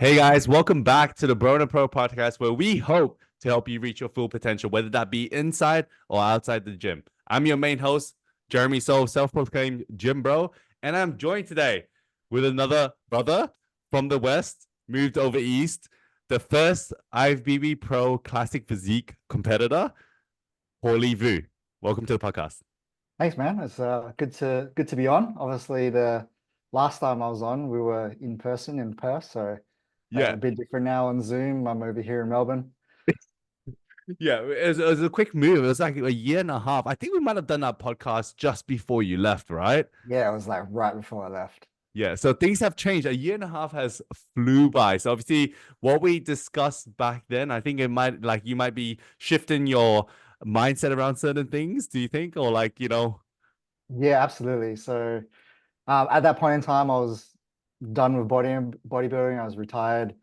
Hey guys, welcome back to the Broner Pro podcast where we hope to help you reach your full potential, whether that be inside or outside the gym. I'm your main host, Jeremy Soul, self-proclaimed gym bro, and I'm joined today with another brother from the West, moved over East, the first IFBB Pro Classic Physique competitor, Paulie Vu. Welcome to the podcast. Thanks, man. It's good to be on. Obviously, the last time I was on, we were in person in Perth, so a Yeah, bit different now on Zoom. I'm over here in Melbourne. yeah, it was a quick move. It was like a year and a half. I think we might have done that podcast just before you left, right? Yeah, it was like right before I left. Yeah, so things have changed. A year and a half has flew by. So obviously, what we discussed back then, I think it might like you might be shifting your mindset around certain things. Do you think, or Yeah, absolutely. So at that point in time, I was done with bodybuilding. I was retired.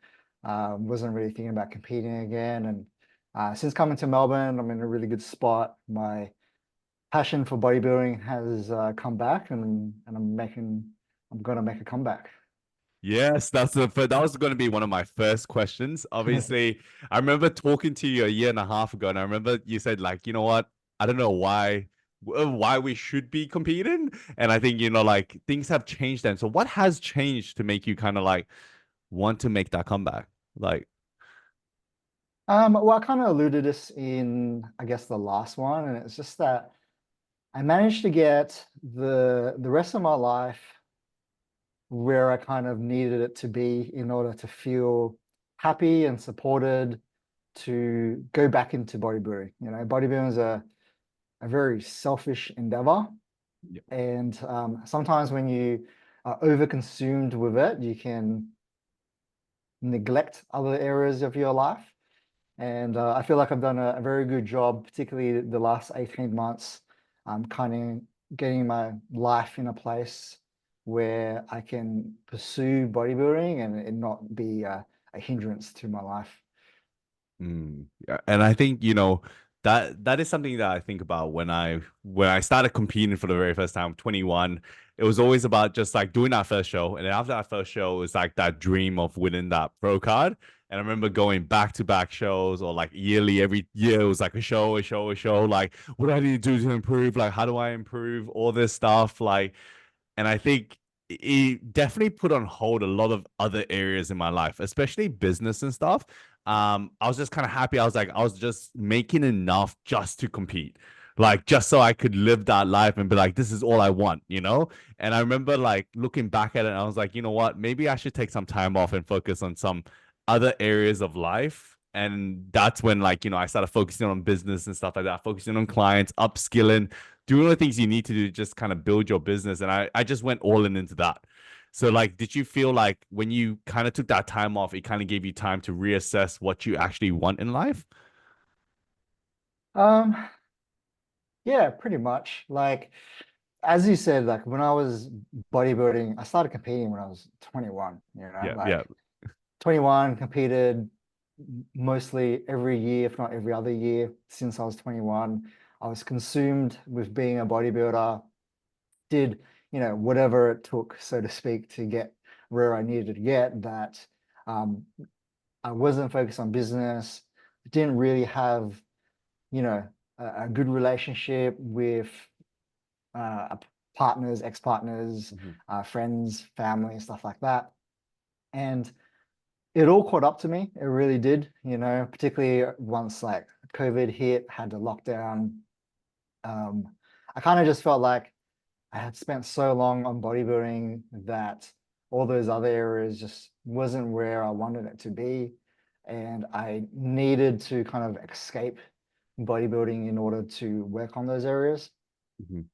Wasn't really thinking about competing again. And since coming to Melbourne, I'm in a really good spot. My passion for bodybuilding has come back, and I'm gonna make a comeback. Yes, that was going to be one of my first questions. Obviously, I remember talking to you a year and a half ago, and I remember you said like, you know what? I don't know why we should be competing, and I think like things have changed then. So what has changed to make you kind of like want to make that comeback? Like, Well, I kind of alluded this in, I guess, the last one, and it's just that I managed to get the rest of my life where I kind of needed it to be in order to feel happy and supported to go back into bodybuilding. Bodybuilding is a very selfish endeavor, yeah, and sometimes when you are overconsumed with it, you can neglect other areas of your life. And I feel like I've done a very good job, particularly the last 18 months, kind of getting my life in a place where I can pursue bodybuilding and it not be a hindrance to my life. Yeah. And I think that is something that I think about when I started competing for the very first time, 21. It was always about just like doing that first show, and then after that first show, it was like that dream of winning that pro card. And I remember going back to back shows or like yearly, every year it was like a show, a show, a show. Like, what do I need to do to improve? Like, how do I improve all this stuff? Like, and I think it definitely put on hold a lot of other areas in my life, especially business and stuff. I was just kind of happy. I was just making enough just to compete, like just so I could live that life and be like, this is all I want. And I remember like looking back at it, and I was like, you know what? Maybe I should take some time off and focus on some other areas of life. And that's when, like, I started focusing on business and stuff like that, focusing on clients, upskilling, doing all the things you need to do to just kind of build your business. And I just went all in into that. So, like, did you feel like when you kind of took that time off, it kind of gave you time to reassess what you actually want in life? Um, yeah, pretty much. Like, as you said, like when I was bodybuilding, I started competing when I was 21, Yeah, yeah. like 21, competed mostly every year, if not every other year since I was 21. I was consumed with being a bodybuilder, did, whatever it took, so to speak, to get where I needed to get, that um, I wasn't focused on business, didn't really have, you know, a good relationship with uh, partners, ex-partners, Mhm. friends, family, stuff like that. And it all caught up to me. It really did, particularly once like COVID hit, had the lockdown. Um, I kind of just felt like I had spent so long on bodybuilding that all those other areas just wasn't where I wanted it to be. And I needed to kind of escape bodybuilding in order to work on those areas. Mhm.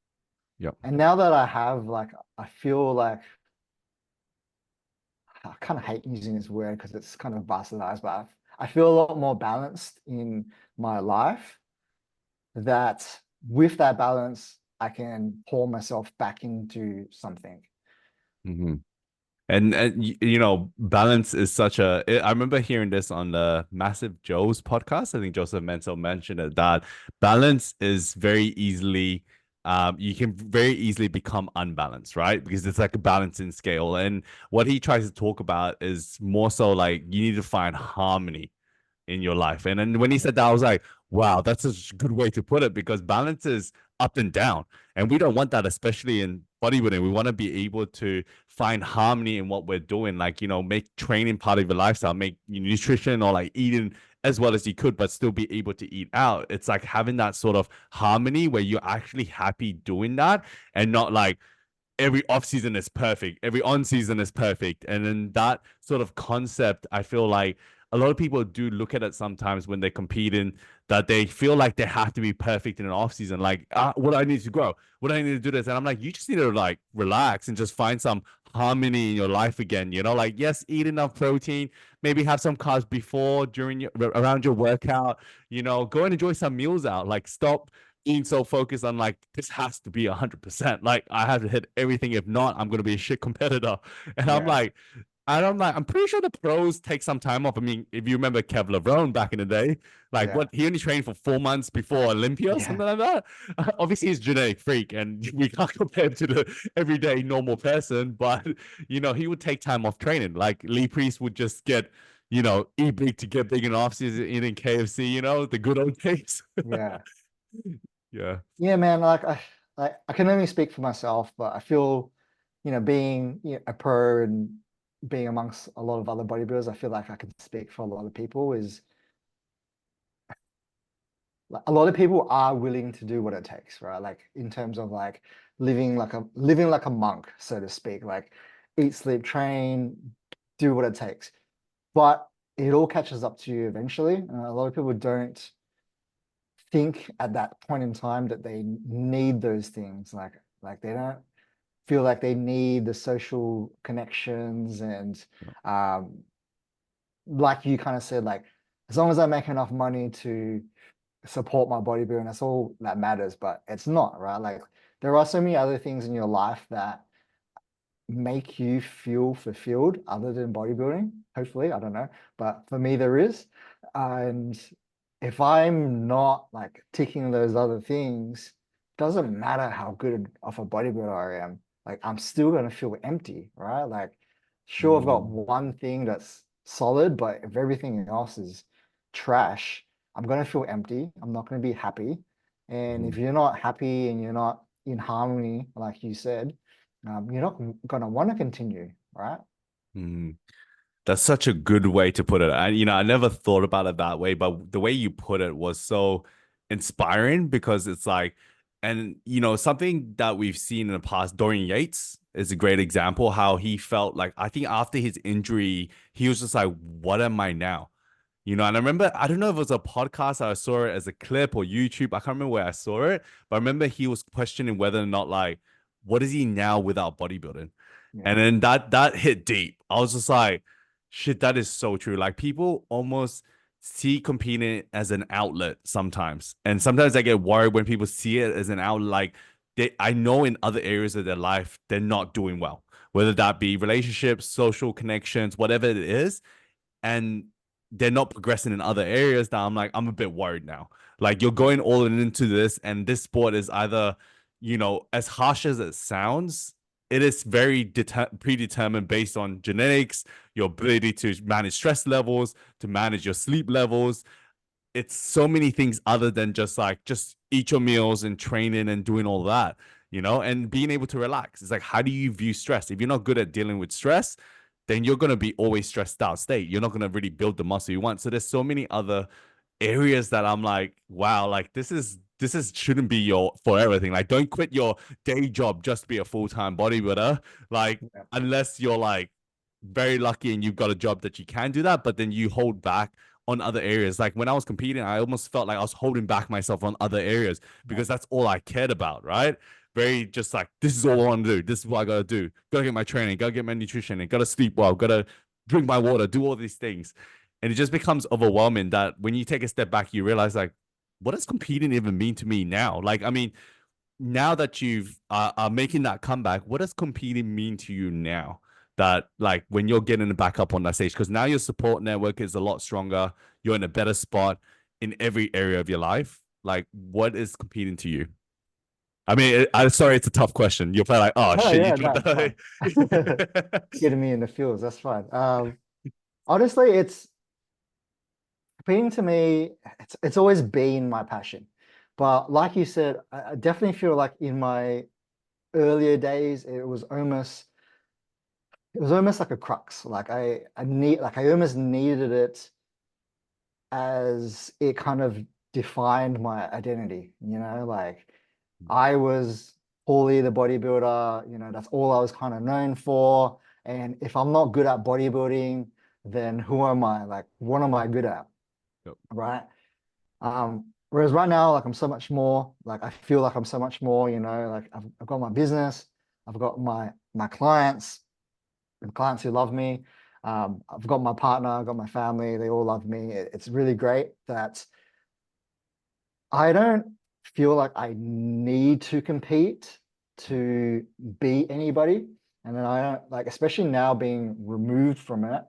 Yeah. And now that I have, like, I feel like I kind of hate using this word because it's kind of bastardized, but I feel a lot more balanced in my life, that with that balance, I can pour myself back into something. Mhm. And balance is such I remember hearing this on the Massive Joe's podcast. I think Joseph Menzel mentioned it, that balance is very easily you can very easily become unbalanced, right? Because it's like a balancing scale. And what he tries to talk about is more so like you need to find harmony in your life. And then when he said that, I was like, wow, that's a good way to put it because balance is up and down. And we don't want that, especially in bodybuilding. We want to be able to find harmony in what we're doing, like, make training part of your lifestyle, make nutrition or like eating as well as you could, but still be able to eat out. It's like having that sort of harmony where you're actually happy doing that and not like, every off season is perfect, every on season is perfect. And then that sort of concept, I feel like a lot of people do look at it sometimes when they're competing, that they feel like they have to be perfect in an off season. Like, what do I need to grow? What do I need to do this? And I'm like, you just need to like relax and just find some harmony in your life again. Like, yes, eat enough protein, maybe have some carbs before, during around your workout. Go and enjoy some meals out. Like, stop being so focused on like this has to be 100%. Like I have to hit everything. If not, I'm gonna be a shit competitor. And I'm Yeah. like, I'm pretty sure the pros take some time off. I mean, if you remember Kev LeBron back in the day, like Yeah. what he only trained for 4 months before Olympia or Yeah. something like that. Obviously, he's a genetic freak, and we can't compare him to the everyday normal person. But he would take time off training. Like Lee Priest would just get, eat big to get big in off season, eating KFC. The good old days. Yeah. Yeah. Yeah, man, I can only speak for myself, but I feel, being a pro and being amongst a lot of other bodybuilders, I feel like I can speak for a lot of people is like a lot of people are willing to do what it takes, right? Like in terms of like living like a monk, so to speak, like eat, sleep, train, do what it takes. But it all catches up to you eventually. A lot of people don't think at that point in time that they need those things. Like they don't feel like they need the social connections and um, like you kind of said, like as long as I make enough money to support my bodybuilding, that's all that matters. But it's not, right? Like there are so many other things in your life that make you feel fulfilled other than bodybuilding. Hopefully, I don't know. But for me, there is. And if I'm not like ticking those other things, doesn't matter how good of a bodybuilder I am. Like I'm still gonna feel empty, right? Like sure, I've got Mm, one thing that's solid, but if everything else is trash, I'm gonna feel empty. I'm not gonna be happy. And if mm, you're not happy and you're not in harmony, like you said, you're not gonna want to continue, right? mm. That's such a good way to put it. I never thought about it that way, but the way you put it was so inspiring because it's like, and something that we've seen in the past, Dorian Yates is a great example how he felt like, I think after his injury, he was just like, what am I now? And I remember, I don't know if it was a podcast, or I saw it as a clip or YouTube. I can't remember where I saw it, but I remember he was questioning whether or not like, what is he now without bodybuilding? Yeah, And then that hit deep. I was just like, shit, that is so true. Like people almost see competing as an outlet sometimes. And sometimes I get worried when people see it as an outlet. Like I know in other areas of their life, they're not doing well, whether that be relationships, social connections, whatever it is. And they're not progressing in other areas that I'm like, I'm a bit worried now. Like you're going all in into this, and this sport is either, as harsh as it sounds, it is very predetermined based on genetics, your ability to manage stress levels, to manage your sleep levels. It's so many things other than just eat your meals and training and doing all that, and being able to relax. It's like, how do you view stress? If you're not good at dealing with stress, then you're going to be always stressed out state. You're not going to really build the muscle you want. So there's so many other areas that I'm like, wow, like this is shouldn't be your forever thing. Like, don't quit your day job just to be a full-time bodybuilder. Like, yeah, unless you're like very lucky and you've got a job that you can do that, but then you hold back on other areas. Like when I was competing, I almost felt like I was holding back myself on other areas yeah, because that's all I cared about, right? Very just like, this is all I want to do. This is what I gotta do. Gotta get my training, gotta get my nutrition, and gotta sleep well, gotta drink my water, do all these things. And it just becomes overwhelming that when you take a step back, you realize like, what does competing even mean to me now? Like, I mean, now that you've are making that comeback, what does competing mean to you now? That like when you're getting back up on that stage, because now your support network is a lot stronger. You're in a better spot in every area of your life. Like, what is competing to you? I mean, I'm sorry, it's a tough question. You're probably like, oh No, shit, you yeah, dropped no, it's fine. the. Getting me in the fields, that's fine. Honestly, it's competing to me, it's always been my passion. But like you said, I definitely feel like in my earlier days, it was almost like a crux. Like I almost needed it as it kind of defined my identity, like I was Paulie the bodybuilder, that's all I was kind of known for. And if I'm not good at bodybuilding, then who am I? Like, what am I good at? Yep. Right. Whereas right now, like I'm so much more, like I feel like I'm so much more, like I've got my business, I've got my clients, and clients who love me. I've got my partner, I've got my family, they all love me. It's really great that I don't feel like I need to compete to beat anybody. And then I don't like, especially now being removed from it,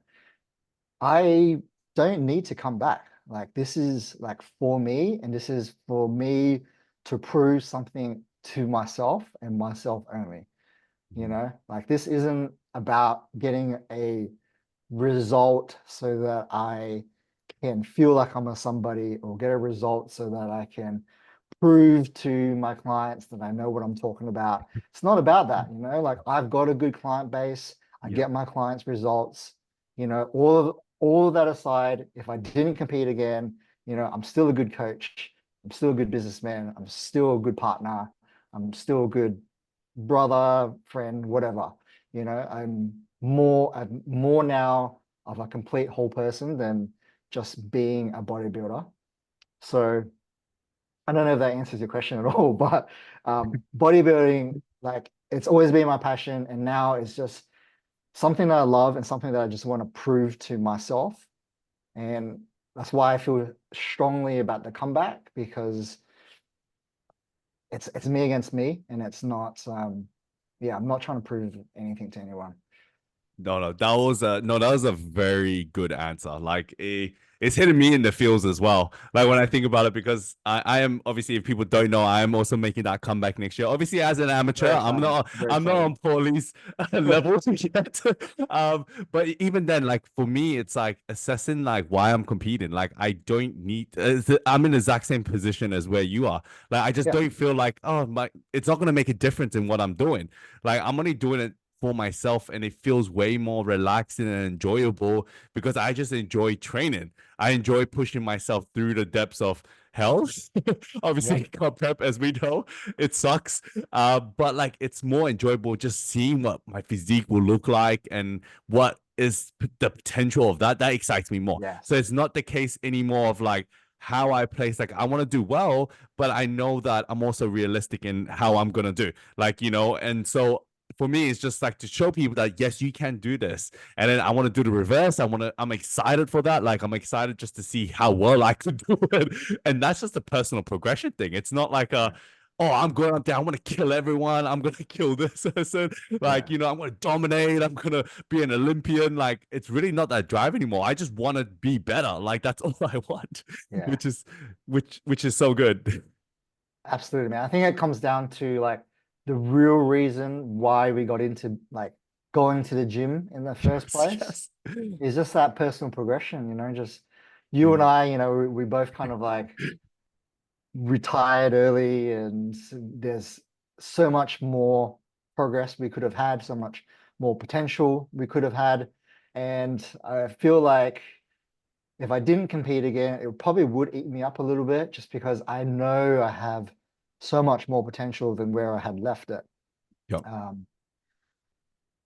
I don't need to come back. Like this is like for me, and this is for me to prove something to myself and myself only. Mhm. Like this isn't about getting a result so that I can feel like I'm a somebody, or get a result so that I can prove to my clients that I know what I'm talking about. It's not about that, like I've got a good client base. I Yep. get my clients results, all of that aside, if I didn't compete again, I'm still a good coach. I'm still a good businessman. I'm still a good partner. I'm still a good brother, friend, whatever. I'm more now of a complete whole person than just being a bodybuilder. So I don't know if that answers your question at all, but bodybuilding, like it's always been my passion, and now it's just something that I love and something that I just want to prove to myself. And that's why I feel strongly about the comeback, because it's me against me, and it's not yeah, I'm not trying to prove anything to anyone. No, no, that was a no, that was a very good answer. It's hitting me in the feels as well. Like when I think about it, because I am obviously, if people don't know, I am also making that comeback next year. Obviously, as an amateur, Very exciting. Very I'm not exciting. on police level yet. But even then, like for me, it's like assessing like why I'm competing. Like I don't need. I'm in the exact same position as where you are. Like I just Yeah. don't feel like, oh my, it's not gonna make a difference in what I'm doing. Like I'm only doing it for myself, and it feels way more relaxing and enjoyable because I just enjoy training. I enjoy pushing myself through the depths of hell. Obviously, Yep. carb prep, as we know, it sucks. But like it's more enjoyable just seeing what my physique will look like and what is the potential of that. That excites me more. So Yes. it's not the case anymore of like how I place. Like I want to do well, but I know that I'm also realistic in how I'm gonna do. Like, and so for me, it's just like to show people that yes, you can do this. And then I want to do the reverse. I'm excited for that. Like I'm excited just to see how well I can do it. And that's just a personal progression thing. It's not like Yeah. oh, I'm going up there, I'm gonna kill everyone, I'm gonna kill this person, like Yeah. I'm gonna dominate, I'm gonna be an Olympian. Like it's really not that drive anymore. I just want to be better. Like that's all I want, Yeah. which is which is so good. Absolutely, man. I think it comes down to like the real reason why we got into like going to the gym in the first Yes, place yes. is just that personal progression, just you and Mm. I, we both kind of like retired early, and there's so much more progress we could have had, so much more potential we could have had. And I feel like if I didn't compete again, it probably would eat me up a little bit, just because I know I have so much more potential than where I had left it. Yep. Um,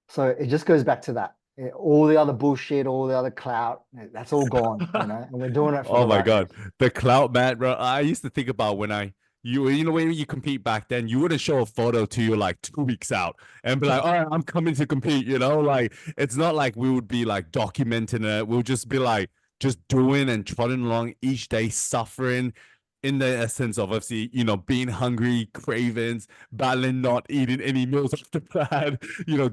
so it just goes back to that. All the other bullshit, all the other clout, that's all gone, and we're doing it for Oh the my right God. reason. The clout, man, bro. I used to think about when when you compete back then, you wouldn't show a photo to you like 2 weeks out and be like, all right, I'm coming to compete, Like it's not like we would be like documenting it. We'll just be like just doing and trotting along each day, suffering. in the essence of obviously, being hungry, cravings, battling not eating any meals off the plan,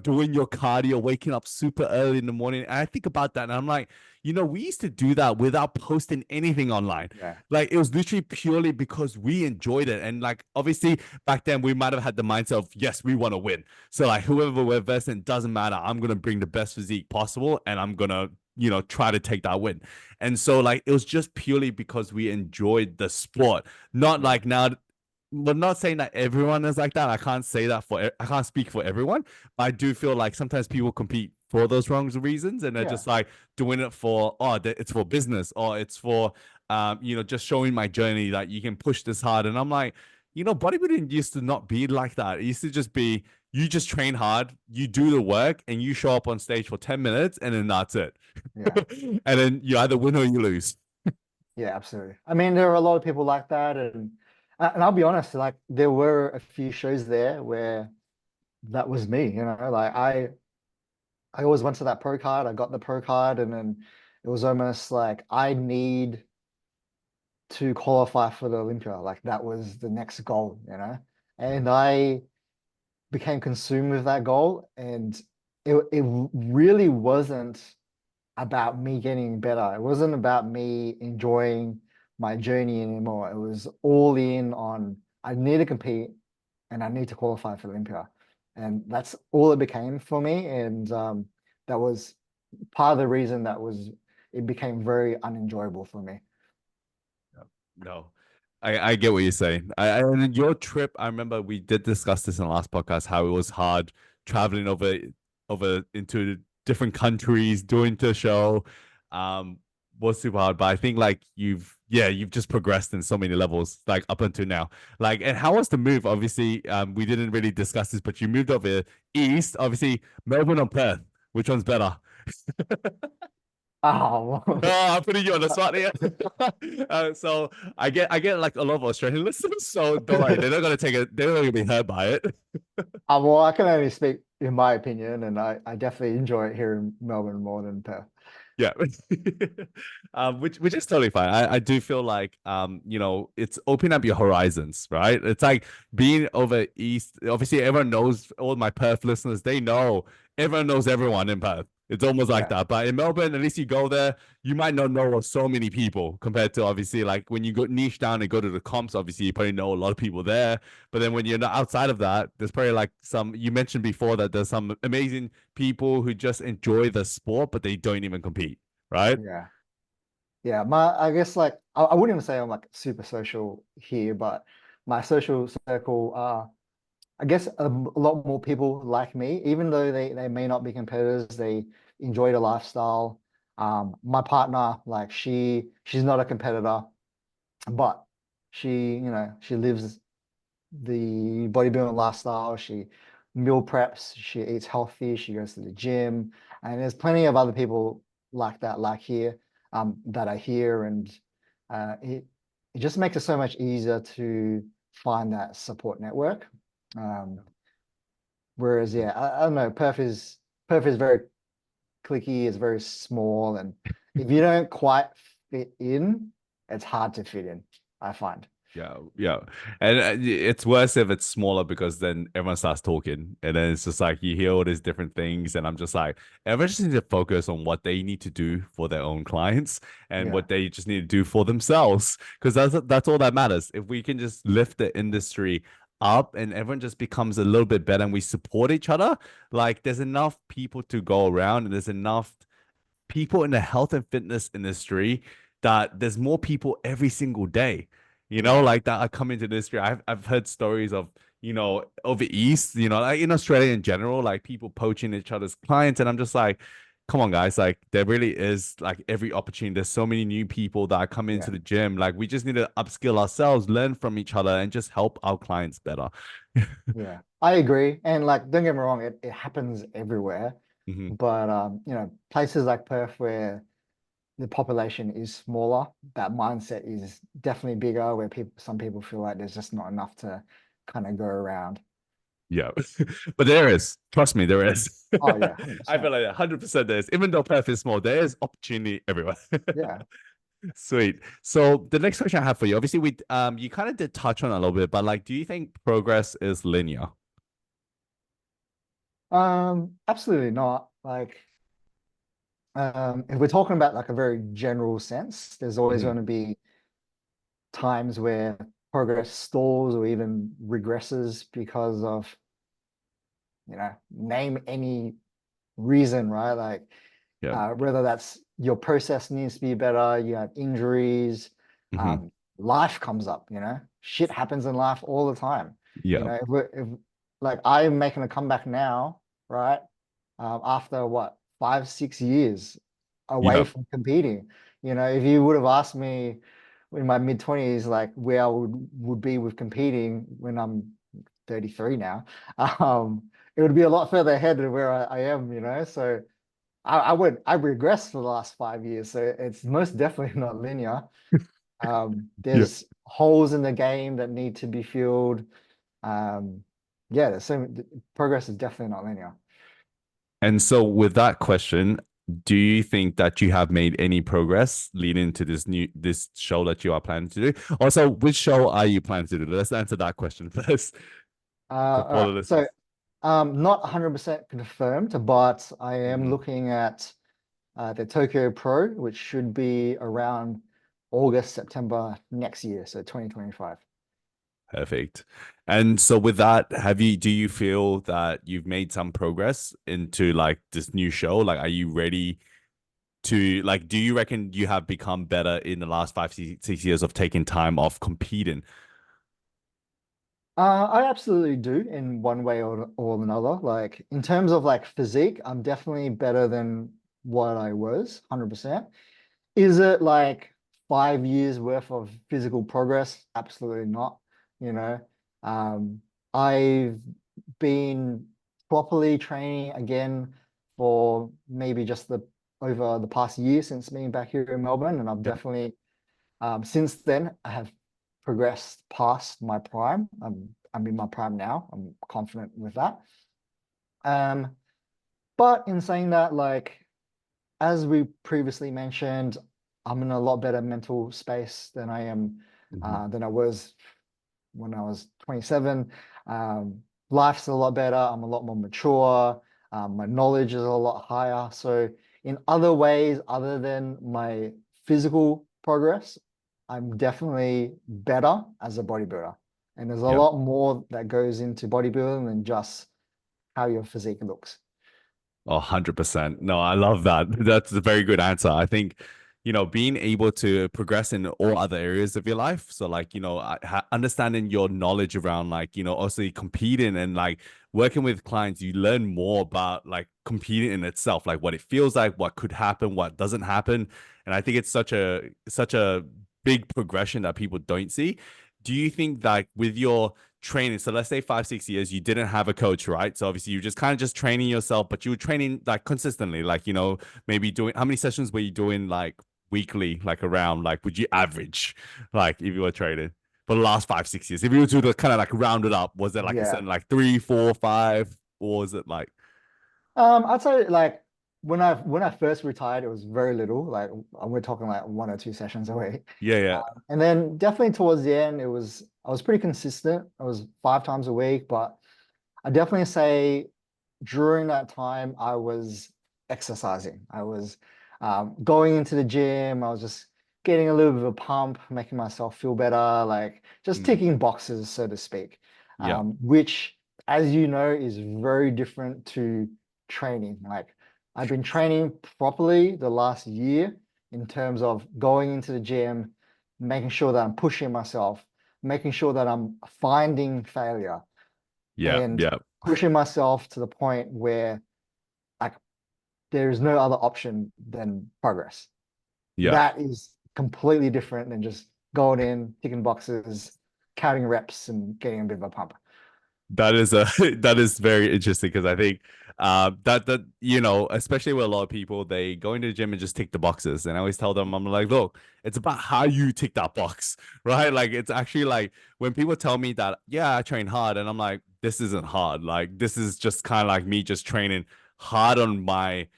doing your cardio, waking up super early in the morning. And I think about that and I'm like, we used to do that without posting anything online. Yeah. Like it was literally purely because we enjoyed it. And like obviously back then we might have had the mindset of yes, we want to win. So like whoever we're versing, doesn't matter. I'm gonna bring the best physique possible and I'm gonna, try to take that win. And so like it was just purely because we enjoyed the sport. Not Yeah. like now, we're not saying that everyone is like that. I can't say that I can't speak for everyone. But I do feel like sometimes people compete for those wrong reasons and they're Yeah. just like doing it for it's for business or it's for just showing my journey that you can push this hard. And I'm like, bodybuilding used to not be like that. It used to just be you just train hard, you do the work, and you show up on stage for 10 minutes, and then that's it. Yeah. And then you either win or you lose. Yeah, absolutely. I mean, there are a lot of people like that, and I'll be honest, like there were a few shows there where that was me, like I always went to that pro card, I got the pro card, and then it was almost like I need to qualify for the Olympia. Like that was the next goal. And I became consumed with that goal, and it really wasn't about me getting better. It wasn't about me enjoying my journey anymore. It was all in on I need to compete and I need to qualify for Olympia. And that's all it became for me. And that was part of the reason it became very unenjoyable for me. No, I get what you're saying. And your trip, I remember we did discuss this in the last podcast, how it was hard traveling over into different countries, doing the show. Um, was super hard, but I think like you've just progressed in so many levels, like up until now. Like, and how was the move? Obviously, we didn't really discuss this, but you moved over east, obviously Melbourne or Perth. Which one's better? Oh, Oh, I'm putting you on the spot here. So I get like a lot of Australian listeners, so don't worry, they're not gonna take it, they're not gonna be hurt by it. well, I can only speak in my opinion, and I definitely enjoy it here in Melbourne more than Perth. Yeah. Which is totally fine. I do feel like it's opening up your horizons, right? It's like being over east. Obviously, everyone knows all my Perth listeners, they know everyone knows everyone in Perth. It's almost like Yeah, that. But in Melbourne, at least you go there, you might not know so many people compared to obviously like when you go niche down and go to the comps, obviously you probably know a lot of people there. But then when you're not outside of that, there's probably like some you mentioned before that there's some amazing people who just enjoy the sport, but they don't even compete, right? yeah. Yeah, I guess like I wouldn't even say I'm like super social here, but my social circle are I guess a lot more people like me, even though they may not be competitors, they enjoy the lifestyle. My partner, like she's not a competitor, but she lives the bodybuilding lifestyle. She meal preps, she eats healthy, she goes to the gym, and there's plenty of other people like that, like here, that are here, and it just makes it so much easier to find that support network. Um, whereas, yeah, I don't know, Perth is very clicky, it's very small, and if you don't quite fit in, it's hard to fit in, I find. Yeah, yeah, and it's worse if it's smaller because then everyone starts talking, and then it's just like you hear all these different things, and I'm just like, everyone just needs to focus on what they need to do for their own clients and Yeah, what they just need to do for themselves, because that's all that matters. If we can just lift the industry up and everyone just becomes a little bit better and we support each other, like there's enough people to go around, and there's enough people in the health and fitness industry that there's more people every single day, yeah, like that I come into the industry. I've heard stories of, over East, like in Australia in general, like people poaching each other's clients. And I'm just like, come on, guys, like there really is like every opportunity. There's so many new people that are coming yeah. into the gym. Like we just need to upskill ourselves, learn from each other, and just help our clients better. Yeah, I agree. And like, don't get me wrong, it happens everywhere. Mhm. But places like Perth where the population is smaller, that mindset is definitely bigger, where some people feel like there's just not enough to kind of go around. Yeah, but there is. Trust me, there is. Oh yeah, I feel 100%. like 100% there is. Even though Perth is small, there is opportunity everywhere. Yeah. Sweet. So the next question I have for you, obviously we you kind of did touch on it a little bit, but like do you think progress is linear? Absolutely not. Like, if we're talking about like a very general sense, there's always Hmm. going to be times where progress stalls or even regresses because of, name any reason, right? Like, Yeah. whether that's your process needs to be better, you have injuries, Hmm. life comes up, shit happens in life all the time. Yeah. If like I'm making a comeback now, right? After what, 5, 6 years away Yeah. from competing. If you would have asked me in my mid 20s, like where I would be with competing when I'm 33 now, it would be a lot further ahead of where I am, So I regressed for the last 5 years, so it's most definitely not linear. Yeah. There's holes in the game that need to be filled. Um, yeah, progress is definitely not linear. And so with that question, do you think that you have made any progress leading to this show that you are planning to do? Also, which show are you planning to do? Let's answer that question first All for the right. So, listeners. not 100% confirmed, but I am Mhm. looking at the Tokyo Pro, which should be around August, September next year, so 2025. Perfect. And so with that, do you feel that you've made some progress into like this new show? Like, are you ready to like, do you reckon you have become better in the last 5, 6 years of taking time off competing? I absolutely do in one way or another. Like in terms of like physique, I'm definitely better than what I was, 100%. Is it like 5 years worth of physical progress? Absolutely not. You know, um, I've been properly training again for maybe just the over the past year since being back here in Melbourne, and I've Yeah. definitely since then I have progressed past my prime. I'm in my prime now. I'm confident with that. Um, but in saying that, like as we previously mentioned, I'm in a lot better mental space than Mhm. than I was when I was 27. Life's a lot better. I'm a lot more mature. My knowledge is a lot higher. So in other ways, other than my physical progress, I'm definitely better as a bodybuilder. And there's a Yeah. lot more that goes into bodybuilding than just how your physique looks. 100%. No, I love that. That's a very good answer. I think, being able to progress in all other areas of your life. So, like, understanding your knowledge around, like, also competing and like working with clients, you learn more about like competing in itself, like what it feels like, what could happen, what doesn't happen. And I think it's such a big progression that people don't see. Do you think that with your training, so let's say 5, 6 years, you didn't have a coach, right? So obviously you just kind of just training yourself, but you were training like consistently, like maybe doing how many sessions were you doing like weekly, like around like would you average like if you were training for the last 5, 6 years? If you were to kind of like round it up, was it like a Yeah. certain like 3, 4, 5, or was it like I'd say like when I first retired, it was very little. Like we're talking like 1 or 2 sessions a week. yeah, yeah, And then definitely towards the end, I was pretty consistent. I was 5 times a week, but I definitely say during that time I was exercising. I was going into the gym. I was just getting a little bit of a pump, making myself feel better, like just mm, ticking boxes, so to speak. yeah, Which, as you know, is very different to training. Like I've been training properly the last year in terms of going into the gym, making sure that I'm pushing myself, making sure that I'm finding failure yeah, and yeah, pushing myself to the point where like there is no other option than progress. yeah. That is completely different than just going in, ticking boxes, counting reps, and getting a bit of a pump. That is a that is very interesting because I think that especially with a lot of people, they go into the gym and just tick the boxes. And I always tell them, I'm like, look, it's about how you tick that box, right? Like it's actually like when people tell me that, yeah, I train hard, and I'm like, this isn't hard. Like this is just kind of like me just training hard on my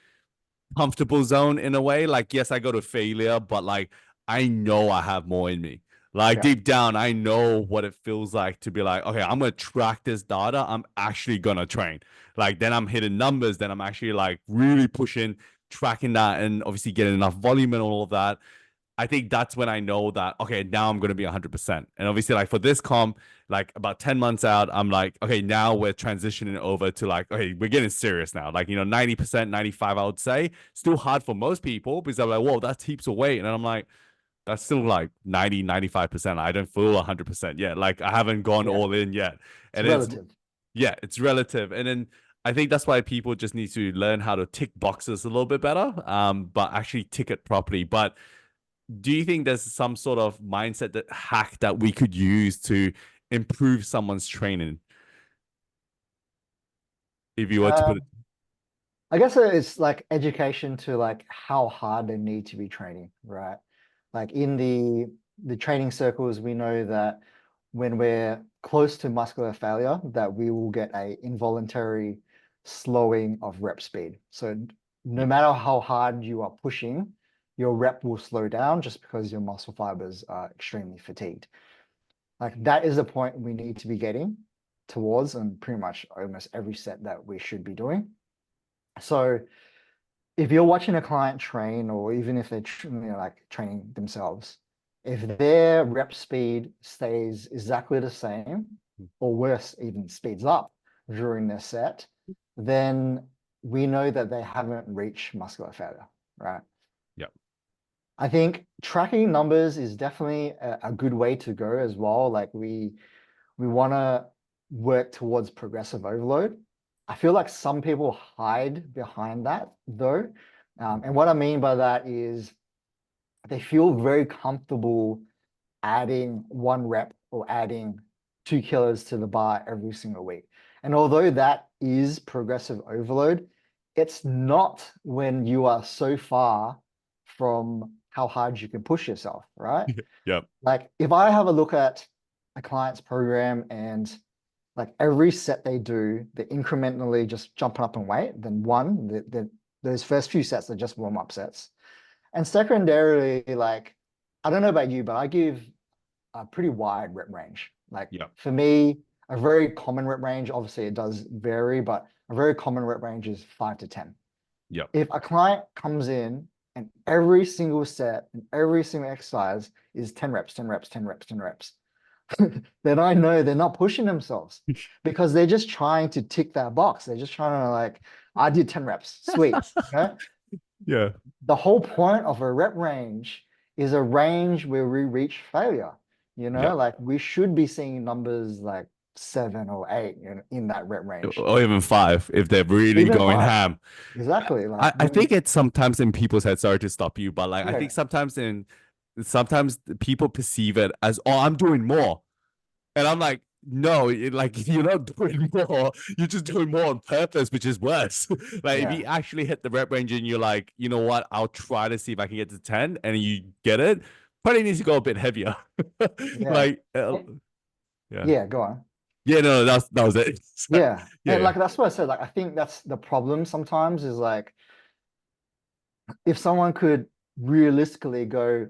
comfortable zone in a way. Like, yes, I go to failure, but like I know I have more in me. Like Yeah. deep down, I know what it feels like to be like, okay, I'm gonna track this data. I'm actually gonna train. Like then I'm hitting numbers, then I'm actually like really pushing, tracking that, and obviously getting enough volume and all of that. I think that's when I know that, okay, now I'm going to be 100%. And obviously, like for this comp, like about 10 months out, I'm like, okay, now we're transitioning over to like, okay, we're getting serious now. Like, 90%, 95, I would say. Still hard for most people because I'm like, whoa, that's heaps of weight. And I'm like, that's still like 90, 95%. I don't feel 100% yet. Like, I haven't gone Yeah. all in yet. It's And it's, relative. yeah, it's relative. And then I think that's why people just need to learn how to tick boxes a little bit better, but actually tick it properly. But do you think there's some sort of mindset that hack that we could use to improve someone's training if you were to put it? Um, I guess it's like education to like how hard they need to be training, right? Like in the training circles, we know that when we're close to muscular failure, that we will get a involuntary slowing of rep speed. So no Yeah, matter how hard you are pushing, your rep will slow down just because your muscle fibers are extremely fatigued. Like that is the point we need to be getting towards, and pretty much almost every set that we should be doing. So if you're watching a client train, or even if they're like training themselves, if their rep speed stays exactly the same, or worse, even speeds up during their set, then we know that they haven't reached muscular failure, right? yeah, I think tracking numbers is definitely a good way to go as well. Like we want to work towards progressive overload. I feel like some people hide behind that though. And what I mean by that is they feel very comfortable adding 1 rep or adding 2 kilos to the bar every single week. And although that is progressive overload, it's not when you are so far from how hard you can push yourself, right? yeah, Like if I have a look at a client's program and like every set they do, they're incrementally just jumping up in weight, then those first few sets are just warm-up sets. And secondarily, like, I don't know about you, but I give a pretty wide rep range. Like yeah, for me, a very common rep range, obviously it does vary, but a very common rep range is 5 to 10. yeah, If a client comes in and every single set and every single exercise is 10 reps, 10 reps, 10 reps, 10 reps, then I know they're not pushing themselves because they're just trying to tick that box. They're just trying to like, I did 10 reps, sweet. yeah, The whole point of a rep range is a range where we reach failure. yeah. Like we should be seeing numbers like 7 or 8 in that rep range, Or even five if they're really even going 5. ham. Exactly. Like I think it's sometimes in people's head, sorry to stop you, but like I yeah, think sometimes people perceive it as, oh, I'm doing more. And I'm like, no, like you're not doing more. You're just doing more on purpose, which is worse. Like if yeah, you actually hit the rep range and you're like, you know what, I'll try to see if I can get to 10 and you get it, probably needs to go a bit heavier. yeah. Like, yeah. Yeah, go on. Yeah, no, that was it. Sorry. Yeah. Yeah, And yeah. like that's what I said. Like I think that's the problem sometimes is like if someone could realistically go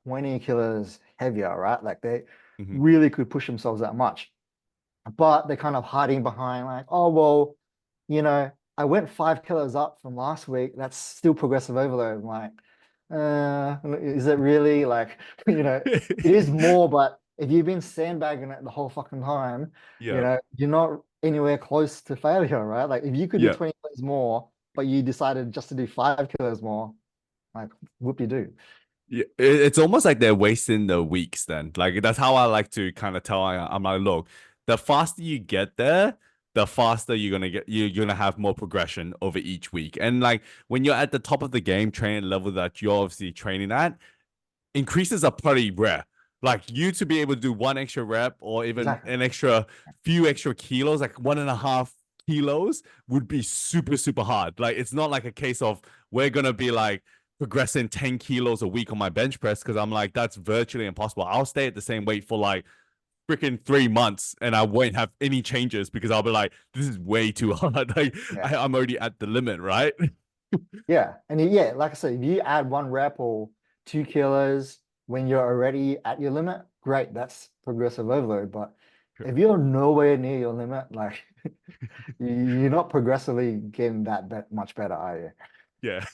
20 kilos heavier, right? Like they Mhm. really could push themselves that much. But they're kind of hiding behind like, oh well, I went 5 kilos up from last week. That's still progressive overload. I'm like, is it really like, it is more, but if you've been sandbagging it the whole fucking time, Yeah, you're not anywhere close to failure, right? Like if you could do yeah. 20 kilos more, but you decided just to do 5 kilos more, like whoop you do. Yeah, it's almost like they're wasting the weeks then. Like that's how I like to kind of tell. I'm like, look, the faster you get there, the faster you're gonna have more progression over each week. And like when you're at the top of the game, training level that you're obviously training at, increases are pretty rare. Like you to be able to do one extra rep or even Exactly. an extra few extra kilos, like 1.5 kilos, would be super, super hard. Like it's not like a case of we're gonna be like progressing 10 kilos a week on my bench press because I'm like, that's virtually impossible. I'll stay at the same weight for like freaking 3 months and I won't have any changes because I'll be like, this is way too hard. Like Yeah. I'm already at the limit, right? Yeah. And yeah, like I said, if you add 1 rep or 2 kilos, when you're already at your limit, great, that's progressive overload. But if you're nowhere near your limit, like you're not progressively getting that much better, are you? Yeah,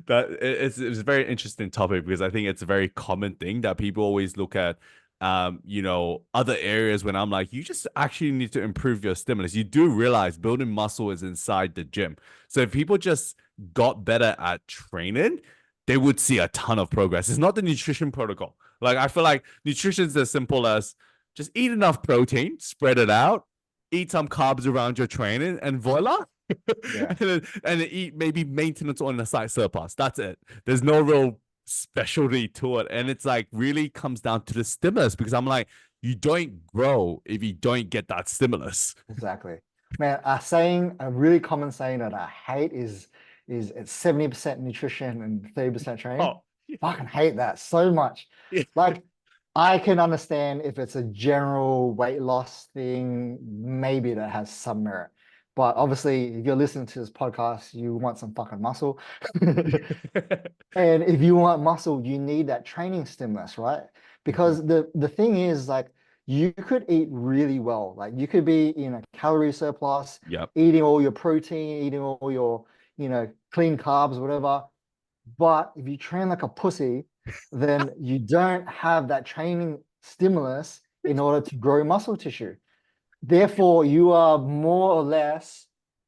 it's a very interesting topic because I think it's a very common thing that people always look at, other areas when I'm like, you just actually need to improve your stimulus. You do realize building muscle is inside the gym. So if people just got better at training, they would see a ton of progress. It's not the nutrition protocol. Like I feel like nutrition is as simple as just eat enough protein, spread it out, eat some carbs around your training, and voila, Yeah, and then eat maybe maintenance on the side surplus. That's it. There's no real specialty to it. And it's like really comes down to the stimulus because I'm like, you don't grow if you don't get that stimulus. exactly. Man, a really common saying that I hate is it's 70% nutrition and 30% training. Oh, yeah. Fucking hate that so much. Yeah. Like, I can understand if it's a general weight loss thing, maybe that has some merit. But obviously, if you're listening to this podcast, you want some fucking muscle. And if you want muscle, you need that training stimulus, right? Mhm. Because the thing is, like, you could eat really well. Like, you could be in a calorie surplus, Yep. eating all your protein, eating all your, clean carbs, whatever. But if you train like a pussy, then you don't have that training stimulus in order to grow muscle tissue. Therefore, you are more or less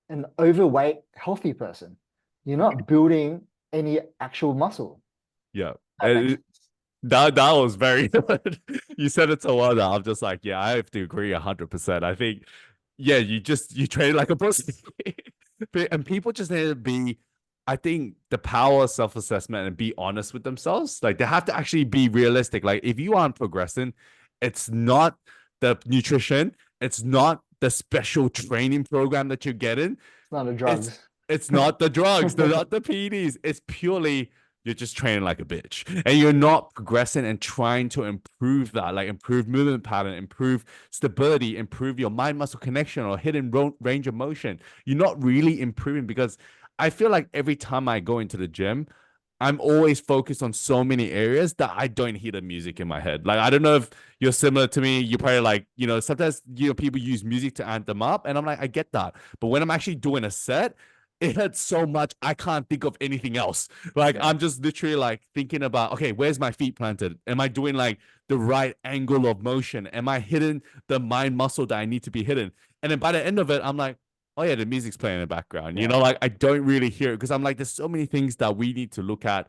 an overweight, healthy person. You're not building any actual muscle. Yeah. That makes sense. That was very good. You said it so well that I'm just like, yeah, I have to agree 100%. I think, yeah, you train like a pussy. And people just need to be, I think the power of self-assessment and be honest with themselves. Like they have to actually be realistic. Like if you aren't progressing, it's not the nutrition, it's not the special training program that you're getting. It's not the It's drugs. it's not the drugs, they're not the PEDs. It's purely you're just training like a bitch and you're not progressing and trying to improve that, like improve movement pattern, improve stability, improve your mind muscle connection or hidden range of motion. You're not really improving because I feel like every time I go into the gym, I'm always focused on so many areas that I don't hear the music in my head. Like, I don't know if you're similar to me. You're probably like, sometimes, people use music to amp them up. And I'm like, I get that. But when I'm actually doing a set, it hurts so much. I can't think of anything else. Like, Yeah. I'm just literally like thinking about, okay, where's my feet planted? Am I doing like the right angle of motion? Am I hitting the mind muscle that I need to be hitting? And then by the end of it, I'm like, oh yeah, the music's playing in the background. Yeah. Like I don't really hear it because I'm like, there's so many things that we need to look at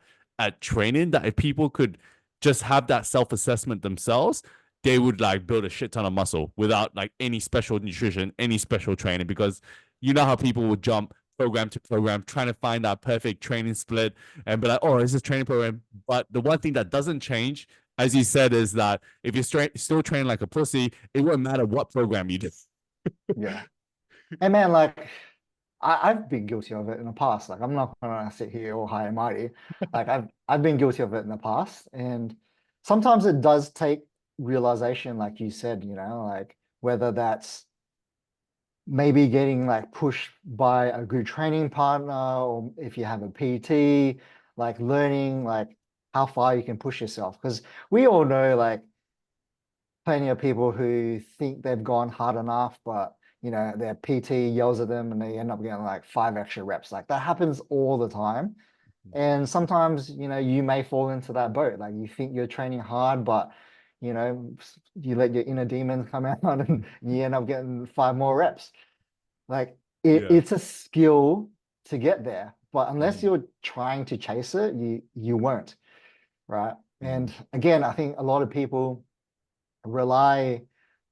training that if people could just have that self-assessment themselves, they would like build a shit ton of muscle without like any special nutrition, any special training. Because you know how people would jump program to program, trying to find that perfect training split and be like, oh, it's this training program. But the one thing that doesn't change, as you said, is that if you're still training like a pussy, it wouldn't matter what program you do. Yeah. And man, like I've been guilty of it in the past. Like I'm not gonna sit here all high and mighty. Like I've been guilty of it in the past. And sometimes it does take realization, like you said, like whether that's maybe getting like pushed by a good training partner, or if you have a PT, like learning like how far you can push yourself. Because we all know like plenty of people who think they've gone hard enough, but their PT yells at them and they end up getting like 5 extra reps. Like that happens all the time. And sometimes, you may fall into that boat. Like you think you're training hard, but you let your inner demons come out and you end up getting 5 more reps. Like Yeah. it's a skill to get there, but unless Mhm. you're trying to chase it, you won't, right? And Mhm. again, I think a lot of people rely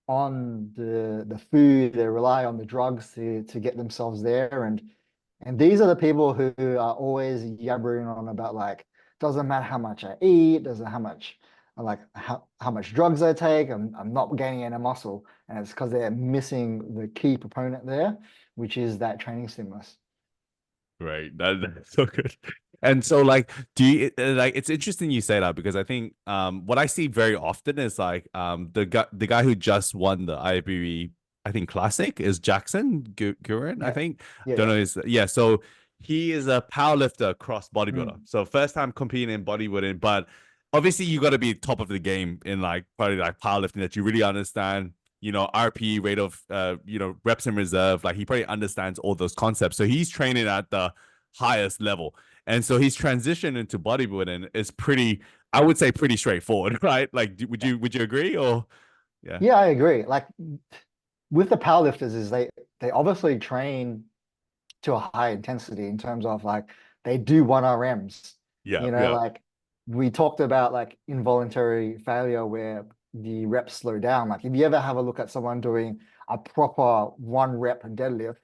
on the food, they rely on the drugs to get themselves there. And these are the people who are always yabbering on about like, doesn't matter how much I eat, doesn't how much like how much drugs I take, I'm not gaining any muscle. And it's because they're missing the key proponent there, which is that training stimulus. Right. That's so good. And so like do you like it's interesting you say that because I think what I see very often is like the guy who just won the IFBB I think classic is Jackson Gurin, I Yeah, think. yeah, Don't yeah. know his yeah, so he is a powerlifter cross bodybuilder. Mm. So first time competing in bodybuilding, but obviously you got to be top of the game in like probably like powerlifting, that you really understand, RP, rate of reps in reserve. Like he probably understands all those concepts. So he's training at the highest level. And so his transition into bodybuilding is pretty, I would say, pretty straightforward, right? Like would you agree, or yeah. Yeah, I agree. Like with the powerlifters is they obviously train to a high intensity in terms of like they do 1 RMs. Yeah, You know, yeah. like we talked about like involuntary failure where the reps slow down. Like if you ever have a look at someone doing a proper 1 rep deadlift,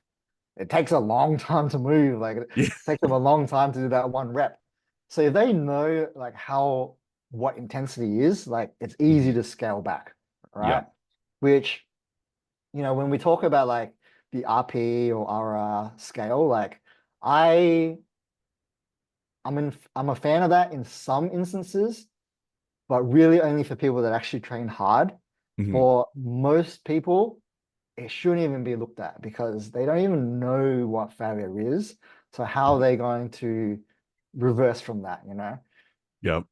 it takes a long time to move. Like it Yeah. takes them a long time to do that 1 rep. So if they know like what intensity is, like it's easy Mhm. to scale back, Yeah. right? Which, when we talk about like the RP or RR scale, like I I'm a fan of that in some instances, but really only for people that actually train hard. Mhm. For most people, it shouldn't even be looked at because they don't even know what failure is. So how are Mhm. they going to reverse from that, you know? Yeah.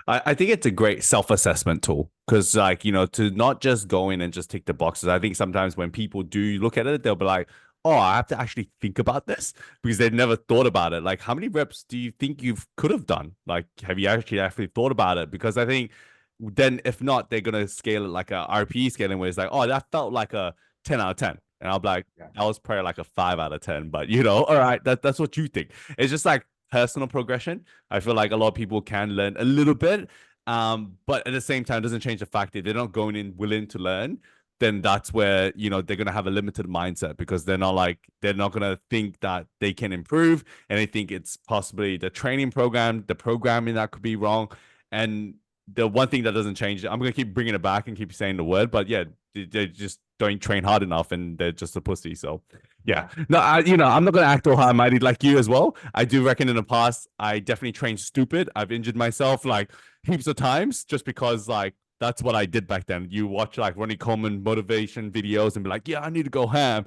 I think it's a great self-assessment tool because, like, to not just go in and just tick the boxes. I think sometimes when people do look at it, they'll be like, oh, I have to actually think about this because they've never thought about it. Like, how many reps do you think you could have done? Like, have you actually thought about it? Because I think then if not, they're going to scale it like a RP scaling where it's like, oh, that felt like a 10 out of 10. And I'll be like, Yeah. that was probably like a 5 out of 10. But, all right, that's what you think. It's just like personal progression. I feel like a lot of people can learn a little bit, but at the same time, it doesn't change the fact that they're not going in willing to learn. Then that's where they're gonna have a limited mindset because they're not gonna think that they can improve, and they think it's possibly the training program, the programming that could be wrong. And the one thing that doesn't change, I'm gonna keep bringing it back and keep saying the word, but yeah, they just don't train hard enough, and they're just a pussy. So yeah. Yeah. No, I'm not gonna act all high-mighty like you as well. I do reckon in the past I definitely trained stupid. I've injured myself like heaps of times just because like that's what I did back then. You watch like Ronnie Coleman motivation videos and be like, yeah, I need to go ham.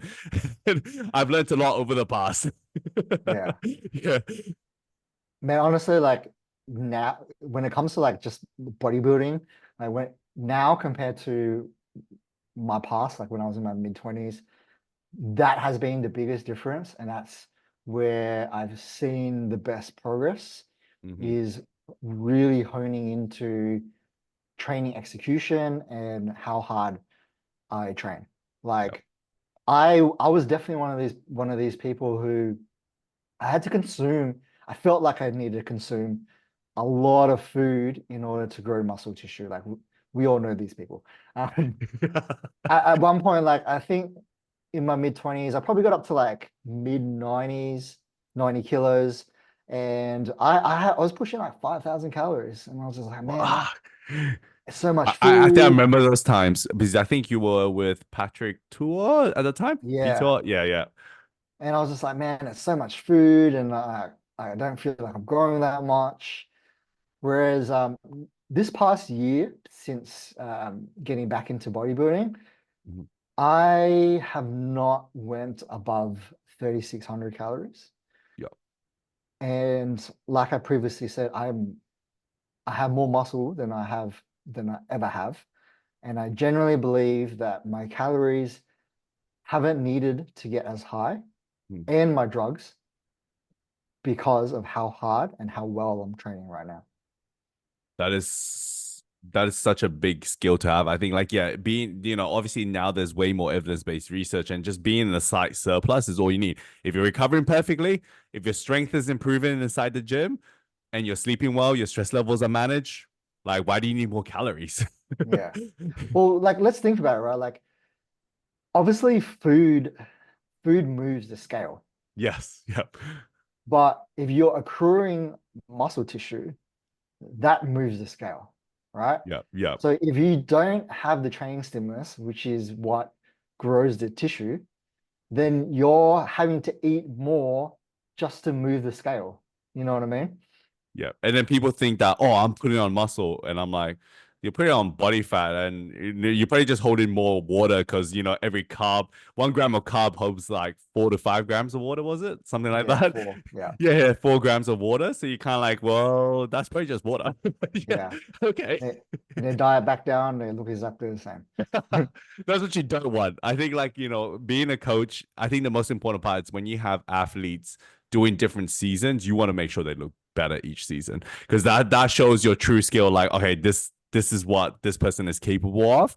I've learned a lot over the past. Yeah. Yeah. Man, honestly, like now when it comes to like just bodybuilding, like when now compared to my past, like when I was in my mid-20s, that has been the biggest difference. And that's where I've seen the best progress Hmm. is really honing into training execution and how hard I train. Yep. Like I was definitely one of these people who I had to consume, I felt like I needed to consume a lot of food in order to grow muscle tissue. Like we all know these people. Um, at one point, like I think in my mid-20s, I probably got up to like mid-90s, 90 kilos. And I was pushing like 5,000 calories. And I was just like, man, Ah. it's so much I think I food. remember those times because I think you were with Patrick Tour at the time. Yeah. Vitor, yeah, yeah. And I was just like, man, it's so much food. And I don't feel like I'm growing that much. Whereas this past year, since getting back into bodybuilding, Mhm. I have not went above 3,600 calories. Yeah. And like I previously said, I have more muscle than I ever have. And I generally believe that my calories haven't needed to get as high Mhm. and my drugs because of how hard and how well I'm training right now. That is such a big skill to have. I think like yeah, being obviously now there's way more evidence-based research and just being in a slight surplus is all you need. If you're recovering perfectly, if your strength is improving inside the gym and you're sleeping well, your stress levels are managed, like why do you need more calories? Yeah. Well, like let's think about it, right? Like obviously food moves the scale. Yes. Yep. But if you're accruing muscle tissue, that moves the scale, right? Yep. Yep. So if you don't have the training stimulus, which is what grows the tissue, then you're having to eat more just to move the scale. You know what I mean? Yep. And then people think that, oh, I'm putting on muscle. And I'm like, you put it on body fat, and you probably just hold in more water because every carb, 1 gram of carb holds like 4 to 5 grams of water, was it? Something like Yeah, that. 4. Yeah. Yeah, yeah, 4 grams of water. So you're kind of like, well, that's probably just water. Yeah, Yeah. okay. They diet back down, they look exactly the same. That's what you don't want. I think, like, being a coach, I think the most important part is when you have athletes doing different seasons, you want to make sure they look better each season because that shows your true skill. Like, okay, this is what this person is capable of.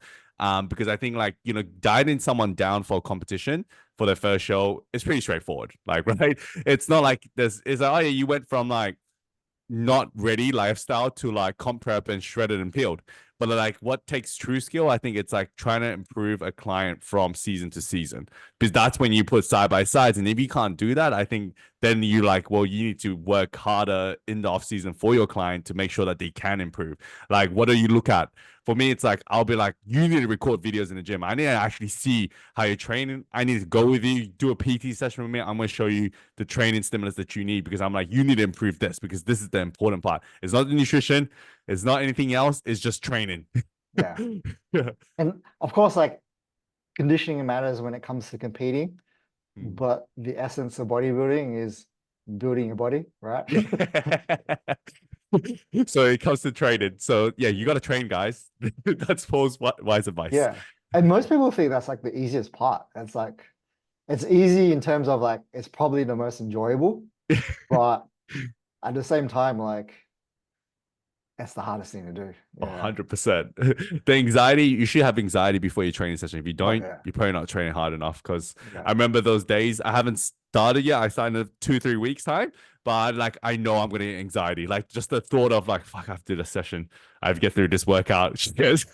Because I think, like, dieting someone down for a competition for their first show is pretty straightforward. Like, right? It's not like it's like, oh yeah, you went from like not ready lifestyle to like comp prep and shredded and peeled. But like what takes true skill, I think it's like trying to improve a client from season to season. Because that's when you put side by sides. And if you can't do that, I think then you like, well, you need to work harder in the off season for your client to make sure that they can improve. Like, what do you look at? For me, it's like I'll be like, you need to record videos in the gym. I need to actually see how you're training. I need to go with you, do a PT session with me. I'm going to show you the training stimulus that you need because I'm like, you need to improve this because this is the important part. It's not the nutrition, it's not anything else, it's just training. Yeah. Yeah. And of course, like conditioning matters when it comes to competing, Mm. but the essence of bodybuilding is building your body, right? Yeah. So it comes to training. So yeah, you got to train, guys. That's Paul's wise advice. Yeah. And most people think that's like the easiest part. It's like it's easy in terms of like it's probably the most enjoyable, but at the same time, like that's the hardest thing to do. Yeah. 100%. The anxiety, you should have anxiety before your training session. If you Oh don't, yeah. you're probably not training hard enough. Because I Yeah. remember those days. I haven't started yet. I started in 2 3 weeks time, but like I know I'm gonna get anxiety. Like just the thought of like, fuck, I have to do this session. I have to get through this workout. Scares.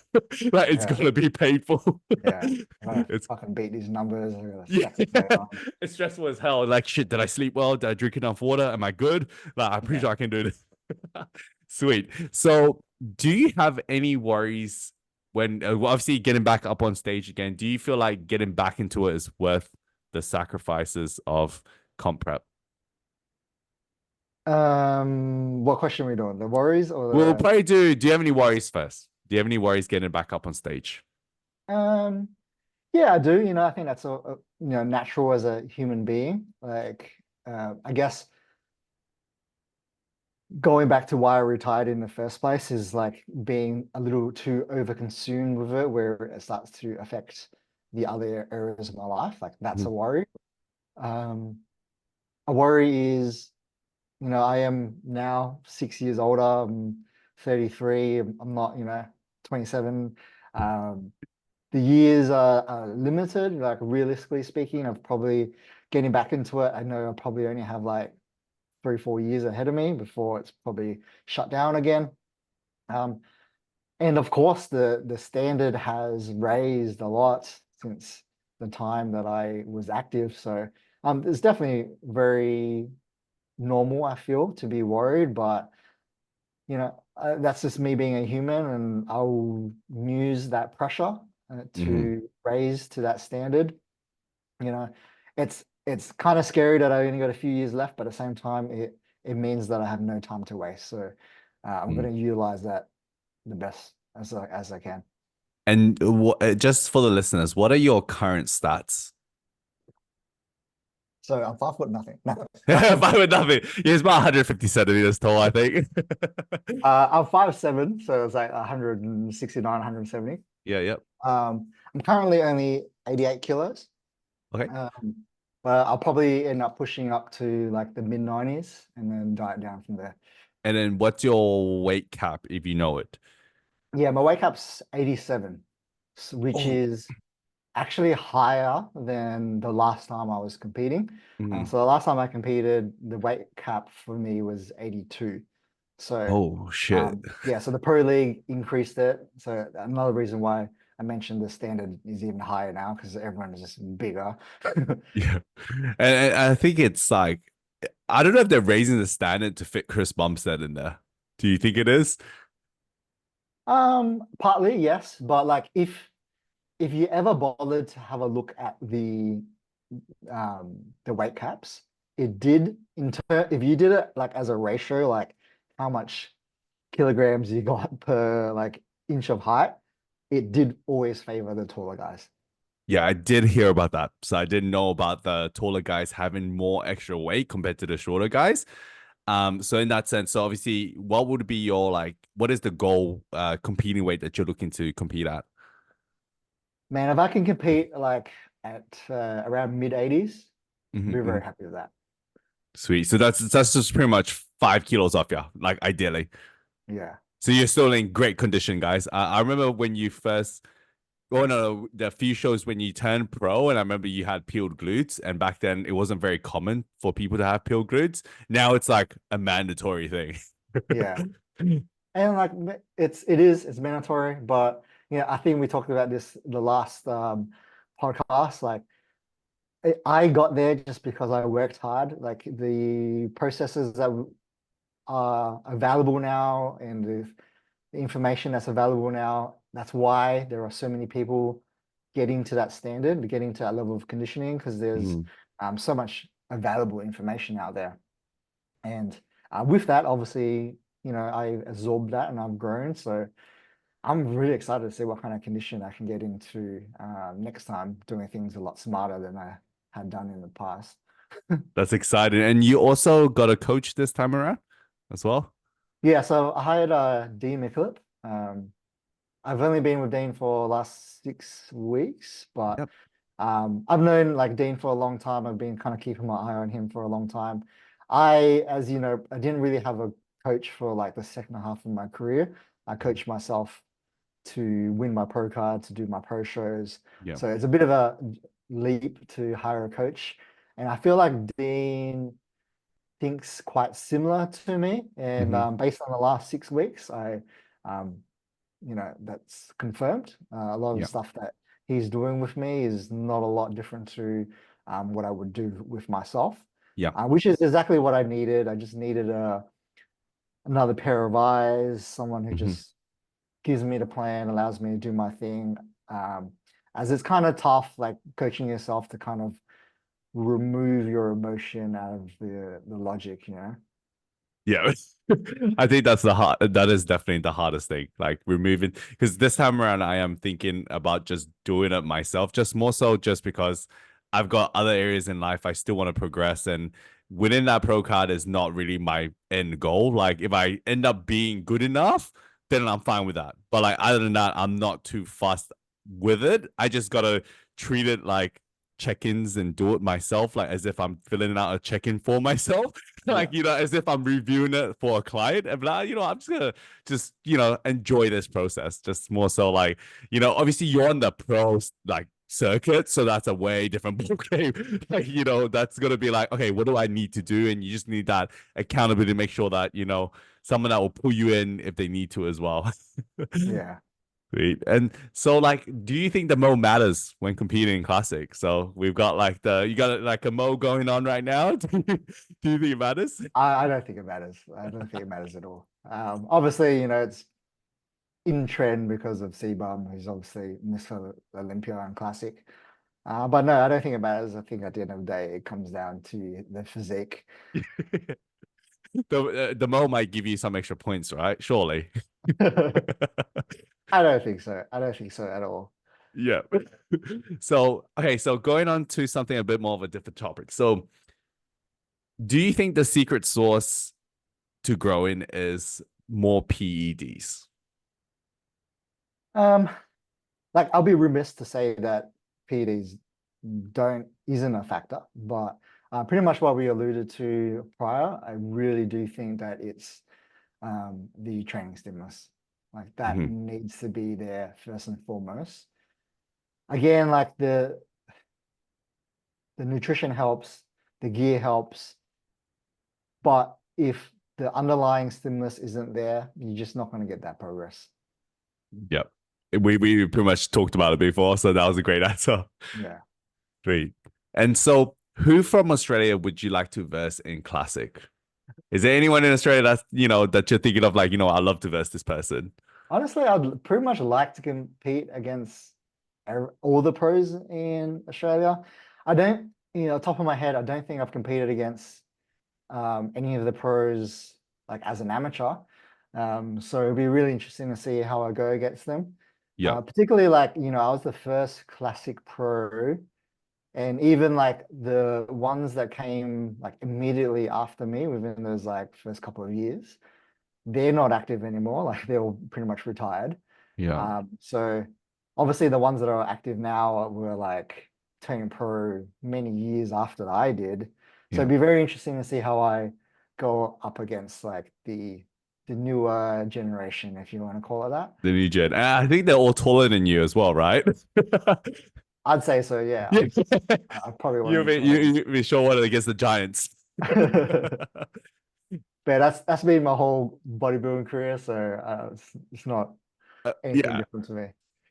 Like it's Yeah. gonna be painful. Yeah. I gotta It's fucking beat these numbers. I gotta yeah, stack them down. it's stressful as hell. Like shit, did I sleep well? Did I drink enough water? Am I good? Like I'm pretty Yeah. sure I can do this. Sweet. So, do you have any worries when obviously getting back up on stage again? Do you feel like getting back into it is worth the sacrifices of comp prep? What question are we doing? The worries We'll or probably do. Do you have any worries first? Do you have any worries getting back up on stage? the yeah, I do. I think that's natural as a human being. Like I guess going back to why I retired in the first place is like being a little too overconsumed with it, where it starts to affect the other areas of my life. Like that's a Mhm. worry. Um, a worry is, I am now 6 years older. I'm 33. I'm not, 27. Um, the years are limited. Like realistically speaking, of probably getting back into it. I know I probably only have like 3 4 years ahead of me before it's probably shut down again. Um, and of course, the standard has raised a lot since the time that I was active. So it's definitely very normal, I feel, to be worried, but that's just me being a human, and I'll use that pressure Mhm. to raise to that standard. You know, it's kind of scary that I only got a few years left, but at the same time, it means that I have no time to waste. So I'm Mm. going to utilize that the best as I can. And just for the listeners, what are your current stats? So I'm 5 foot nothing. No. Five with nothing. He's about 150 centimeters tall, I think. I'm 5'7", so it's like 169, 170. Yeah, yep. I'm currently only 88 kilos. Okay. Um, but I'll probably end up pushing up to like the mid 90s and then diet down from there. And then what's your weight cap if you know it? Yeah, my weight cap's 87, which Oh. is actually higher than the last time I was competing. Mhm. So the last time I competed, the weight cap for me was 82. So Oh shit. yeah, so the Pro League increased it. So another reason why I mentioned the standard is even higher now because everyone is just bigger. Yeah. And I think it's like I don't know if they're raising the standard to fit Chris Bumstead in there. Do you think it is? Partly yes, but like if you ever bothered to have a look at the weight caps, it did if you did it like as a ratio, like how much kilograms you got per like inch of height, it did always favor the taller guys. Yeah, I did hear about that. So I didn't know about the taller guys having more extra weight compared to the shorter guys. So in that sense, so obviously, what would be your like, what is the goal competing weight that you're looking to compete at? Man, if I can compete like at around mid 80s, I'd be Hmm. very happy with that. Sweet. So that's just pretty much 5 kilos off you, like ideally. Yeah. So you're still in great condition, guys. I remember when you first, oh no, the few shows when you turned pro, and I remember you had peeled glutes, and back then it wasn't very common for people to have peeled glutes. Now it's like a mandatory thing. Yeah. And like it's mandatory, but I think we talked about this the last podcast. Like I got there just because I worked hard. Like the processes that are available now and the information that's available now, that's why there are so many people getting to that standard, getting to that level of conditioning, because there's Mhm. so much available information out there. And with that, obviously, I absorbed that and I've grown. So I'm really excited to see what kind of condition I can get into next time, doing things a lot smarter than I had done in the past. That's exciting. And you also got a coach this time around as well? Yeah, so I hired Dean McKillop. I've only been with Dean for the last 6 weeks, but Yep. I've known like Dean for a long time. I've been kind of keeping my eye on him for a long time. As you know, I didn't really have a coach for like the second half of my career. I coached myself to win my pro card, to do my pro shows. Yeah. So it's a bit of a leap to hire a coach. And I feel like Dean thinks quite similar to me. And Hmm. based on the last 6 weeks, um, that's confirmed. A lot of the Yeah. stuff that he's doing with me is not a lot different to what I would do with myself, Yeah. which is exactly what I needed. I just needed another pair of eyes, someone who Hmm. just gives me the plan, allows me to do my thing. Um, as it's kind of tough, like coaching yourself to kind of remove your emotion out of the logic. Yeah. I think that is definitely the hardest thing. Like removing, because this time around I am thinking about just doing it myself, just more so just because I've got other areas in life I still want to progress, and winning that pro card is not really my end goal. Like if I end up being good enough, then I'm fine with that. But like other than that, I'm not too fussed with it. I just gotta treat it like check-ins and do it myself, like as if I'm filling out a check-in for myself. Yeah, Like, as if I'm reviewing it for a client. And like, I'm just gonna just, enjoy this process. Just more so like, obviously you're on the pro like circuit, so that's a way different ballgame. Like, that's gonna be like, okay, what do I need to do? And you just need that accountability to make sure that, someone that will pull you in if they need to as well. yeah. Sweet. And so, like, do you think the mo matters when competing in classic? So we've got like you got like a mo going on right now. Do you think it matters? I don't think it matters. I don't think it matters at all. Obviously, it's in trend because of CBum, who's obviously Mr. Olympia and Classic. But no, I don't think it matters. I think at the end of the day, it comes down to the physique. The mo might give you some extra points, right? Surely. I don't think so. I don't think so at all. Yeah. So, okay, so going on to something a bit more of a different topic. So, do you think the secret sauce to growing is more PEDs? Um, like I'll be remiss to say that PEDs don't isn't a factor, but pretty much what we alluded to prior, I really do think that it's the training stimulus. Like that Mhm. needs to be there first and foremost. Again, like the nutrition helps, the gear helps, but if the underlying stimulus isn't there, you're just not going to get that progress. Yep. We pretty much talked about it before, so that was a great answer. Yeah. Great. And so, who from Australia would you like to verse in Classic? Is there anyone in Australia that's, that you're thinking of, like, I love to verse this person? Honestly, I'd pretty much like to compete against all the pros in Australia. I don't, top of my head, I don't think I've competed against any of the pros like as an amateur. So it'll be really interesting to see how I go against them. Yeah. Particularly like, I was the first classic pro, and even like the ones that came like immediately after me within those like first couple of years, they're not active anymore. Like they're all pretty much retired. Yeah. So obviously the ones that are active now were like turning pro many years after I did. So Yeah. it'd be very interesting to see how I go up against like the newer generation, if you want to call it that. The new gen. And I think they're all taller than you as well, right? I'd say so, yeah. Yeah. I probably You wasn't be you taller. you be sure what against the Giants. But that's been my whole bodybuilding career, so it's not anything Yeah. different to me.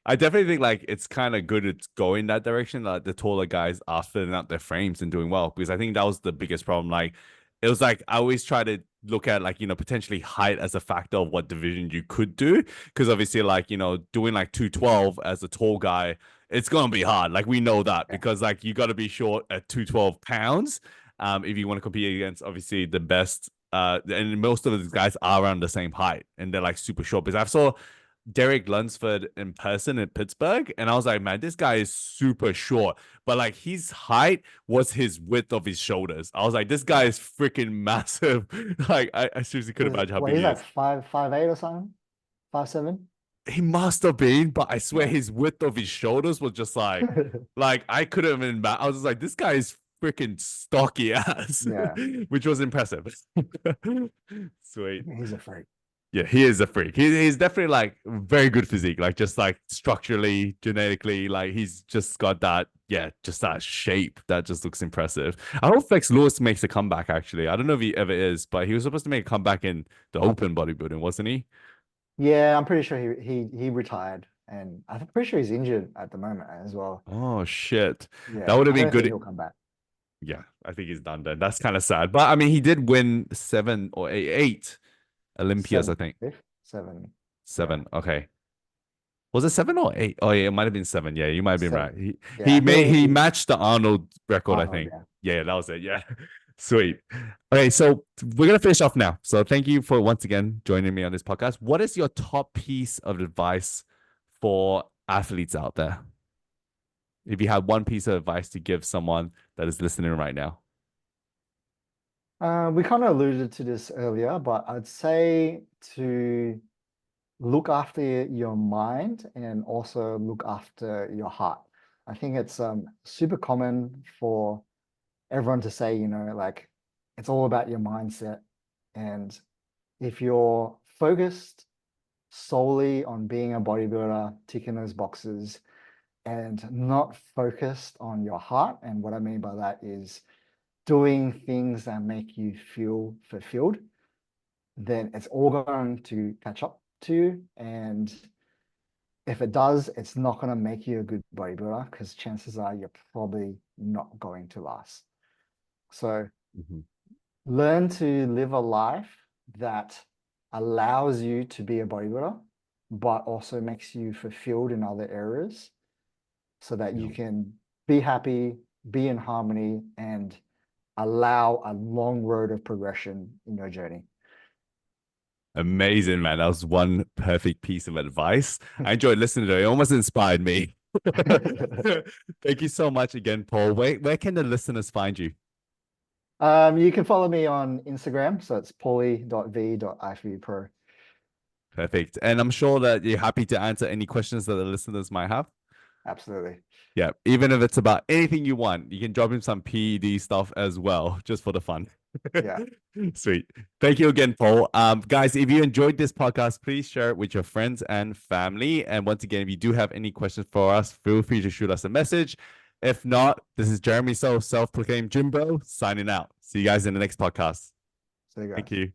I definitely think like it's kind of good it's going that direction. Like the taller guys are filling out their frames and doing well because I think that was the biggest problem. Like it was like I always try to look at like potentially height as a factor of what division you could do because obviously like doing like 212 as a tall guy it's gonna be hard. Like we know that Yeah. because like you got to be short at 212 pounds if you want to compete against obviously the best. And most of these guys are around the same height and they're like super short because I've saw Derek Lunsford in person in Pittsburgh, and I was like, man, this guy is super short, but like his height was his width of his shoulders. I was like, this guy is freaking massive. Like, I seriously couldn't imagine how Well, big he's he like is. 5'8" or something, 5'7". He must have been, but I swear Yeah. his width of his shoulders was just like I couldn't even. I was just like, this guy is freaking stocky ass, Yeah, which was impressive. Sweet. he's a freak. Yeah, he is a freak. He's definitely like very good physique, like just like structurally, genetically, like he's just got that, yeah, just that shape that just looks impressive. I hope Flex Lewis makes a comeback actually. I don't know if he ever is, but he was supposed to make a comeback in the open bodybuilding, wasn't he? Yeah, I'm pretty sure he retired, and I'm pretty sure he's injured at the moment as well. Oh shit. That Yeah, would have I been don't think good. he'll come back. Yeah, I think he's done then. That's kind of sad. But I mean, he did win seven or eight Olympias, I Seven, think. fifth, seven. Yeah, Seven. Okay. Was it seven or eight? Oh yeah, it might have been seven. Yeah, you might have been right. seven. He Yeah, he I made think he matched the Arnold record, I Arnold. think. Yeah. Yeah, that was it. Yeah. Sweet. Okay, so we're gonna finish off now. So thank you for once again joining me on this podcast. What is your top piece of advice for athletes out there? If you had one piece of advice to give someone that is listening right now. We kind of alluded to this earlier, but I'd say to look after your mind and also look after your heart. I think it's super common for everyone to say, like it's all about your mindset. And if you're focused solely on being a bodybuilder, ticking those boxes, and not focused on your heart, and what I mean by that is doing things that make you feel fulfilled, then it's all going to catch up to you. And if it does, it's not going to make you a good bodybuilder because chances are you're probably not going to last. So Mhm. learn to live a life that allows you to be a bodybuilder, but also makes you fulfilled in other areas so that Yeah. you can be happy, be in harmony, and allow a long road of progression in your journey. Amazing, man. That was one perfect piece of advice. I enjoyed listening to it. It almost inspired me. Thank you so much again, Paul. Where can the listeners find you? You can follow me on Instagram, so it's paulie.v.ifbpro. Perfect. And I'm sure that you're happy to answer any questions that the listeners might have. Absolutely. Yeah. Even if it's about anything you want, you can drop him some PED stuff as well, just for the fun. Yeah. Sweet. Thank you again, Paul. Guys, if you enjoyed this podcast, please share it with your friends and family. And once again, if you do have any questions for us, feel free to shoot us a message. If not, this is Jeremy So, self-proclaimed Jim Bro, signing out. See you guys in the next podcast. So you Thank guys. you.